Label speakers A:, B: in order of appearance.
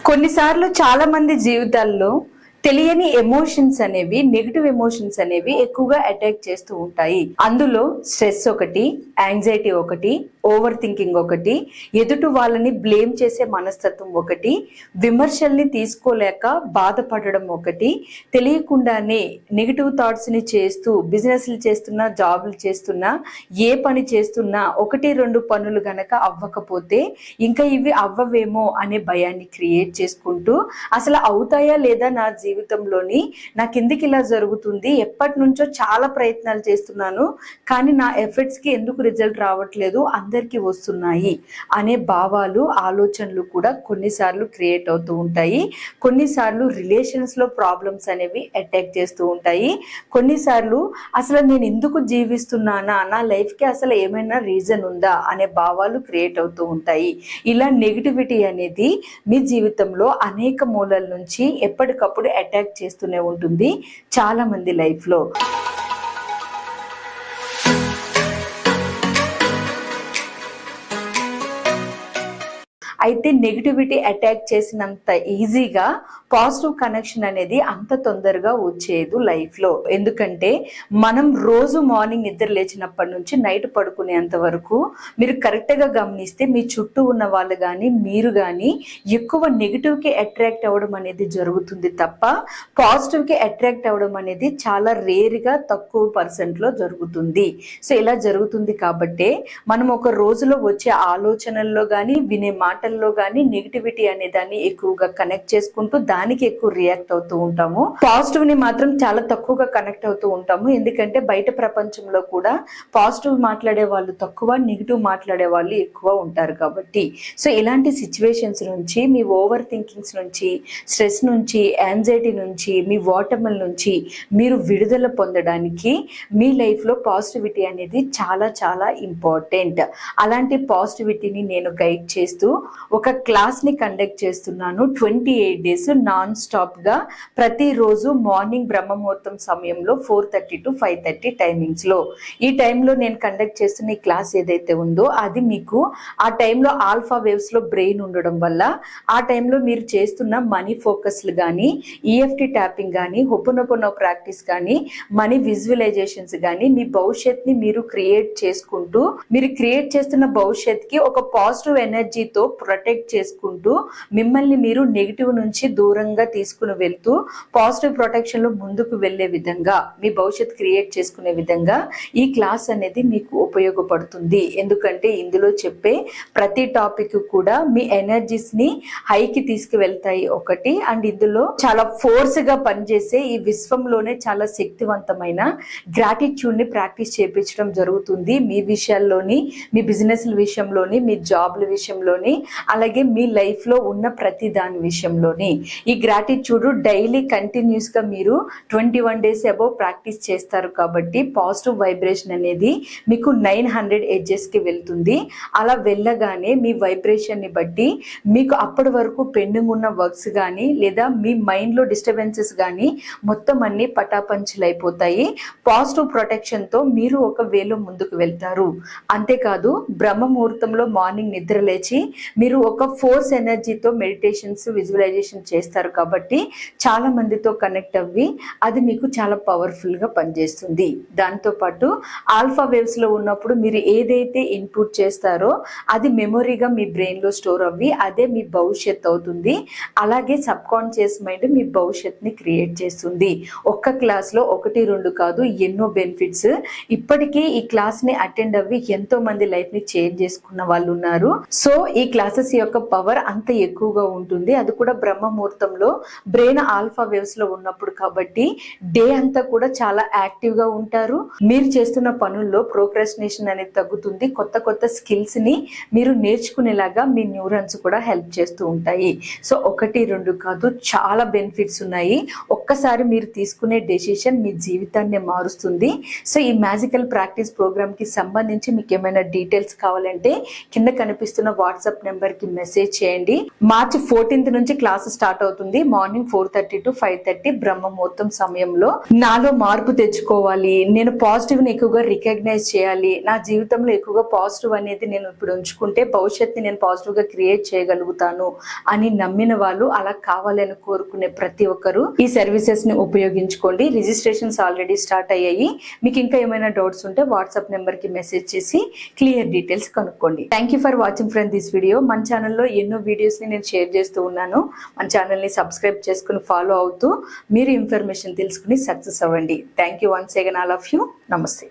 A: కొన్నిసార్లు చాలా మంది జీవితాల్లో తెలియని ఎమోషన్స్ అనేవి, నెగిటివ్ ఎమోషన్స్ అనేవి ఎక్కువగా అటాక్ చేస్తూ ఉంటాయి. అందులో స్ట్రెస్ ఒకటి, యాంగ్జైటీ ఒకటి, ఓవర్ థింకింగ్ ఒకటి, ఎదుటి వాళ్ళని బ్లేమ్ చేసే మనస్తత్వం ఒకటి, విమర్శల్ని తీసుకోలేక బాధపడడం ఒకటి, తెలియకుండానే నెగిటివ్ థాట్స్ని చేస్తూ బిజినెస్లు చేస్తున్నా, జాబులు చేస్తున్నా, ఏ పని చేస్తున్నా ఒకటి రెండు పనులు గనక అవ్వకపోతే ఇంకా ఇవి అవ్వవేమో అనే భయాన్ని క్రియేట్ చేసుకుంటూ అసలు అవుతాయా లేదా నా జీవితంలోని, నాకు ఎందుకు ఇలా జరుగుతుంది, ఎప్పటి నుంచో చాలా ప్రయత్నాలు చేస్తున్నాను కానీ నా ఎఫర్ట్స్కి ఎందుకు రిజల్ట్ రావట్లేదు, అందరికీ వస్తున్నాయి అనే భావాలు, ఆలోచనలు కూడా కొన్నిసార్లు క్రియేట్ అవుతూ ఉంటాయి. కొన్నిసార్లు రిలేషన్స్లో ప్రాబ్లమ్స్ అనేవి అటాక్ చేస్తూ ఉంటాయి. కొన్నిసార్లు అసలు నేను ఎందుకు జీవిస్తున్నానా, నా లైఫ్కి అసలు ఏమైనా రీజన్ ఉందా అనే భావాలు క్రియేట్ అవుతూ ఉంటాయి. ఇలా నెగిటివిటీ అనేది మీ జీవితంలో అనేక మూలాల నుంచి ఎప్పటికప్పుడు అటాక్ చేస్తూనే ఉంటుంది చాలా మంది లైఫ్లో. అయితే నెగిటివిటీ అటాక్ చేసినంత ఈజీగా పాజిటివ్ కనెక్షన్ అనేది అంత తొందరగా వచ్చేది లైఫ్లో. ఎందుకంటే మనం రోజు మార్నింగ్ నిద్ర లేచినప్పటి నుంచి నైట్ పడుకునేంత వరకు మీరు కరెక్ట్గా గమనిస్తే మీ చుట్టూ ఉన్న వాళ్ళు కానీ మీరు కానీ ఎక్కువ నెగిటివ్కి అట్రాక్ట్ అవ్వడం అనేది జరుగుతుంది తప్ప పాజిటివ్కి అట్రాక్ట్ అవ్వడం అనేది చాలా రేర్గా, తక్కువ పర్సెంట్లో జరుగుతుంది. సో ఇలా జరుగుతుంది కాబట్టే మనం ఒక రోజులో వచ్చే ఆలోచనల్లో కానీ, వినే మాటల్లో కానీ నెగిటివిటీ అనే దాన్ని ఎక్కువగా కనెక్ట్ చేసుకుంటూ దానికి ఎక్కువ రియాక్ట్ అవుతూ ఉంటాము. పాజిటివ్ ని మాత్రం చాలా తక్కువగా కనెక్ట్ అవుతూ ఉంటాము. ఎందుకంటే బయట ప్రపంచంలో కూడా పాజిటివ్ మాట్లాడే వాళ్ళు తక్కువ, నెగిటివ్ మాట్లాడే వాళ్ళు ఎక్కువ ఉంటారు కాబట్టి. సో ఇలాంటి సిచ్యువేషన్స్ నుంచి, మీ ఓవర్ థింకింగ్స్ నుంచి, స్ట్రెస్ నుంచి, యాంగ్జైటీ నుంచి, మీ ఓటముల నుంచి మీరు విడుదల పొందడానికి మీ లైఫ్లో పాజిటివిటీ అనేది చాలా చాలా ఇంపార్టెంట్. అలాంటి పాజిటివిటీని నేను గైడ్ చేస్తూ ఒక క్లాస్ని కండక్ట్ చేస్తున్నాను. 28 days నాన్ స్టాప్గా ప్రతిరోజు మార్నింగ్ బ్రహ్మముహూర్తం సమయంలో 4:30 to 5:30 టైమింగ్స్లో. ఈ టైంలో నేను కండక్ట్ చేస్తున్న ఈ క్లాస్ ఏదైతే ఉందో అది మీకు ఆ టైంలో ఆల్ఫా వేవ్స్లో బ్రెయిన్ ఉండడం వల్ల ఆ టైంలో మీరు చేస్తున్న మనీ ఫోకస్లు కానీ, ఈఎఫ్టీ ట్యాపింగ్ కానీ, హొపనొపనో ప్రాక్టీస్ కానీ, మనీ విజువలైజేషన్స్ కానీ, మీ భవిష్యత్ని మీరు క్రియేట్ చేసుకుంటూ, మీరు క్రియేట్ చేస్తున్న భవిష్యత్కి ఒక పాజిటివ్ ఎనర్జీతో ప్రొటెక్ట్ చేసుకుంటూ మిమ్మల్ని మీరు నెగిటివ్ నుంచి దూరంగా తీసుకుని వెళ్తూ పాజిటివ్ ప్రొటెక్షన్లో ముందుకు వెళ్ళే విధంగా, మీ భవిష్యత్ క్రియేట్ చేసుకునే విధంగా ఈ క్లాస్ అనేది మీకు ఉపయోగపడుతుంది. ఎందుకంటే ఇందులో చెప్పే ప్రతి టాపిక్ కూడా మీ ఎనర్జీస్ని హైకి తీసుకువెళ్తాయి ఒకటి. అండ్ ఇందులో చాలా ఫోర్స్గా పనిచేసే ఈ విశ్వంలోనే చాలా శక్తివంతమైన గ్రాటిట్యూడ్ని ప్రాక్టీస్ చేయించడం జరుగుతుంది. మీ విషయాల్లోని, మీ బిజినెస్ల విషయంలోని, మీ జాబ్ల విషయంలోని, అలాగే మీ లైఫ్లో ఉన్న ప్రతి దాని విషయంలోని. ఈ గ్రాటిట్యూడ్ డైలీ కంటిన్యూస్గా మీరు 21 days అబౌవ్ ప్రాక్టీస్ చేస్తారు కాబట్టి పాజిటివ్ వైబ్రేషన్ అనేది మీకు 900 edgesకి వెళ్తుంది. అలా వెళ్ళగానే మీ వైబ్రేషన్ని బట్టి మీకు అప్పటి వరకు పెండింగ్ ఉన్న వర్క్స్ కానీ, లేదా మీ మైండ్లో డిస్టర్బెన్సెస్ కానీ మొత్తం అన్ని పటాపంచులు అయిపోతాయి. పాజిటివ్ ప్రొటెక్షన్తో మీరు ఒక వేలో ముందుకు వెళ్తారు. అంతేకాదు బ్రహ్మ ముహూర్తంలో మార్నింగ్ నిద్ర లేచి మీరు ఒక ఫోర్స్ ఎనర్జీతో మెడిటేషన్స్, విజువలైజేషన్ చేస్తారు కాబట్టి చాలా మందితో కనెక్ట్ అవ్వి అది మీకు చాలా పవర్ఫుల్గా పనిచేస్తుంది. దాంతోపాటు ఆల్ఫా వేవ్స్లో ఉన్నప్పుడు మీరు ఏదైతే ఇన్పుట్ చేస్తారో అది మెమొరీగా మీ బ్రెయిన్లో స్టోర్ అవ్వి అదే మీ భవిష్యత్ అవుతుంది. అలాగే సబ్ కాన్షియస్ మైండ్ మీ భవిష్యత్ని క్రియేట్ చేస్తుంది. ఒక్క క్లాస్లో 1-2 కాదు, ఎన్నో బెనిఫిట్స్. ఇప్పటికీ ఈ క్లాస్ని అటెండ్ అవ్వి ఎంతో మంది లైఫ్ని చేంజ్ చేసుకున్న వాళ్ళు ఉన్నారు. సో ఈ క్లాసెస్ యొక్క పవర్ అంత ఎక్కువగా ఉంటుంది. అది కూడా బ్రహ్మ ముహూర్తంలో బ్రెయిన్ ఆల్ఫా వేవ్స్ లో ఉన్నప్పుడు కాబట్టి డే అంతా కూడా చాలా యాక్టివ్ గా ఉంటారు. మీరు చేస్తున్న పనుల్లో ప్రోక్రాస్టినేషన్ అనేది తగ్గుతుంది. కొత్త కొత్త స్కిల్స్ ని మీరు నేర్చుకునేలాగా మీ న్యూరాన్స్ కూడా హెల్ప్ చేస్తూ ఉంటాయి. సో 1-2 కాదు, చాలా బెనిఫిట్స్ ఉన్నాయి. ఒక్కసారి మీరు తీసుకునే డెసిషన్ మీ జీవితాన్ని మారుస్తుంది. సో ఈ మ్యాజికల్ ప్రాక్టీస్ ప్రోగ్రామ్ కి సంబంధించి మీకు ఏమైనా డీటెయిల్స్ కావాలంటే కింద కనిపిస్తున్న వాట్సాప్ నెంబర్ నెంబర్ కి మెసేజ్ చేయండి. మార్చి 14th నుంచి క్లాస్ స్టార్ట్ అవుతుంది. మార్నింగ్ 4:30 to 5:30 బ్రహ్మ ముహూర్తం సమయంలో. నాలో మార్పు తెచ్చుకోవాలి, నేను పాజిటివ్ ని ఎక్కువగా రికగ్నైజ్ చేయాలి, నా జీవితంలో ఎక్కువగా పాజిటివ్ అనేది నేను ఇప్పుడు ఉంచుకుంటే భవిష్యత్తుని నేను పాజిటివ్ గా క్రియేట్ చేయగలుగుతాను అని నమ్మిన వాళ్ళు, అలా కావాలని కోరుకునే ప్రతి ఒక్కరు ఈ సర్వీసెస్ ని ఉపయోగించుకోండి. రిజిస్ట్రేషన్స్ ఆల్రెడీ స్టార్ట్ అయ్యాయి. మీకు ఇంకా ఏమైనా డౌట్స్ ఉంటే వాట్సాప్ నెంబర్ కి మెసేజ్ చేసి క్లియర్ డీటెయిల్స్ కనుక్కోండి. Thank you for watching friend this video. మన ఛానల్లో ఎన్నో వీడియోస్ ని నేను షేర్ చేస్తూ ఉన్నాను. మన ఛానల్ ని సబ్స్క్రైబ్ చేసుకుని ఫాలో అవుతూ మీరు ఇన్ఫర్మేషన్ తెలుసుకుని సక్సెస్ అవ్వండి. Thank you once again all of you. నమస్తే.